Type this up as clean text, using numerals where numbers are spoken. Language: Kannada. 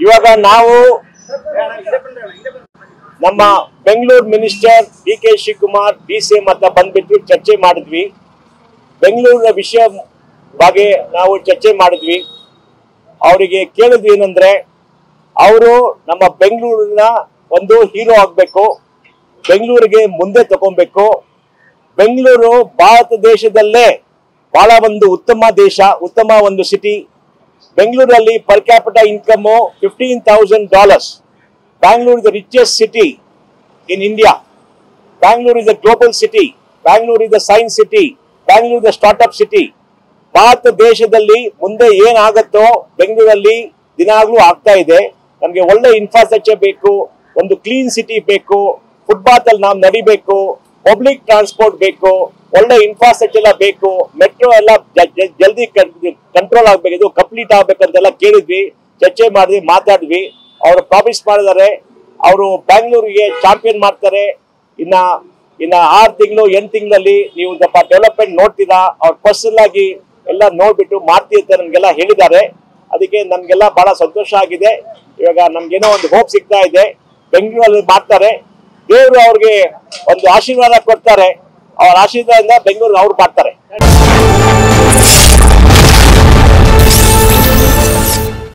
ಇವಾಗ ನಾವು ನಮ್ಮ ಬೆಂಗಳೂರು ಮಿನಿಸ್ಟರ್ ಡಿ.ಕೆ. ಶಿವಕುಮಾರ್ ಡಿ.ಸಿ.ಎಂ ಹತ್ರ ಬಂದ್ಬಿಟ್ಟು ಚರ್ಚೆ ಮಾಡಿದ್ವಿ. ಬೆಂಗಳೂರಿನ ವಿಷಯ ಬಗ್ಗೆ ನಾವು ಚರ್ಚೆ ಮಾಡಿದ್ವಿ. ಅವರಿಗೆ ಕೇಳಿದ್ವಿ ಏನಂದ್ರೆ, ಅವರು ನಮ್ಮ ಬೆಂಗಳೂರಿನ ಒಂದು ಹೀರೋ ಆಗ್ಬೇಕು, ಬೆಂಗಳೂರಿಗೆ ಮುಂದೆ ತಗೊಬೇಕು. ಬೆಂಗಳೂರು ಭಾರತ ದೇಶದಲ್ಲೇ ಬಹಳ ಒಂದು ಉತ್ತಮ ದೇಶ, ಉತ್ತಮ ಒಂದು ಸಿಟಿ. ಬೆಂಗಳೂರಲ್ಲಿ per capital income $15,000. Bangalore is the richest city in India. Bangalore is a global city. Bangalore is the science city. Bangalore is the startup city. Bharat ದೇಶದಲ್ಲಿ ಮುಂದೆ ಏನಾಗುತ್ತೋ ಬೆಂಗಳೂರಲ್ಲಿ ದಿನಾಗ್ಲೂ ಆಗ್ತಾ ಇದೆ. ನಮಗೆ ಒಳ್ಳೆ ಇನ್ಫ್ರಾಸ್ಟ್ರಕ್ಚರ್ ಬೇಕು, ಒಂದು ಕ್ಲೀನ್ ಸಿಟಿ ಬೇಕು, ಫುಟ್ಪಾತ್ ಅಲ್ಲಿ ನಾವು ನಡಿಬೇಕು, ಪಬ್ಲಿಕ್ ಟ್ರಾನ್ಸ್ಪೋರ್ಟ್ ಬೇಕು, ಒಳ್ಳೆ ಇನ್ಫ್ರಾಸ್ಟ್ರಕ್ಚರ್ ಎಲ್ಲ ಬೇಕು, ಮೆಟ್ರೋ ಎಲ್ಲ ಜಲ್ದಿ ಕಂಟ್ರೋಲ್ ಆಗ್ಬೇಕು, ಇದು ಕಂಪ್ಲೀಟ್ ಆಗ್ಬೇಕಂತೆಲ್ಲ ಕೇಳಿದ್ವಿ, ಚರ್ಚೆ ಮಾಡಿದ್ವಿ, ಮಾತಾಡಿದ್ವಿ. ಅವರು ಪ್ರಾಮಿಸ್ ಮಾಡಿದ್ದಾರೆ, ಅವರು ಬ್ಯಾಂಗ್ಳೂರಿಗೆ ಚಾಂಪಿಯನ್ ಮಾಡ್ತಾರೆ. ಇನ್ನ 6 ತಿಂಗಳು 8 ತಿಂಗಳಲ್ಲಿ ನೀವು ಡೆವಲಪ್ಮೆಂಟ್ ನೋಡ್ತೀರಾ, ಅವ್ರು ಪರ್ಸನಲ್ ಆಗಿ ಎಲ್ಲ ನೋಡ್ಬಿಟ್ಟು ಮಾಡ್ತೀವಿ ಅಂತ ನಮ್ಗೆಲ್ಲ ಹೇಳಿದ್ದಾರೆ. ಅದಕ್ಕೆ ನಮ್ಗೆಲ್ಲ ಬಹಳ ಸಂತೋಷ ಆಗಿದೆ. ಇವಾಗ ನಮ್ಗೇನೋ ಒಂದು ಹೋಪ್ ಸಿಗ್ತಾ ಇದೆ, ಬೆಂಗಳೂರಲ್ಲಿ ಮಾಡ್ತಾರೆ. ದೇವರು ಅವ್ರಿಗೆ ಒಂದು ಆಶೀರ್ವಾದ ಕೊಡ್ತಾರೆ, ಅವ್ರ ಆಶೀರ್ವಾದದಿಂದ ಬೆಂಗಳೂರು ಅವ್ರು ಮಾಡ್ತಾರೆ.